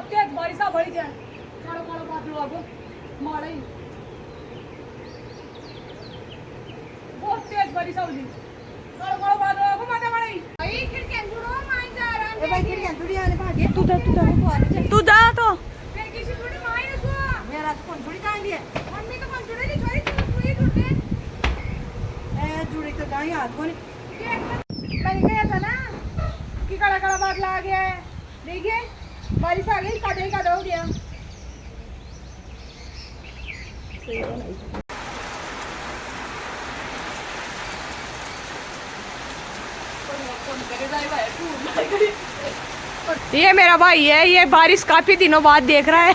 तेज बारिश आ बड़ी जाए कालो कालो बादल आगो मारे बहुत तेज बारिश आउली कालो कालो बादल आगो माथे मारे भाई खिड़कियां जुड़ो मान जा रहा है भाई खिड़कियां जुड़ी आने भागे तू जा तो फिर किसी जुड़ी माई सो मेरा तो कौन जुड़ी जाएंगे मम्मी तो कौन जुड़ेगी छोरी तू ही जुड़े ए जुड़ी तो जाए हाथ को नहीं मैंने कहा था ना कि काला काला बादल आ गया है देखिए बारिश आ गई कादे का हो गया ये मेरा भाई है ये बारिश काफी दिनों बाद देख रहा है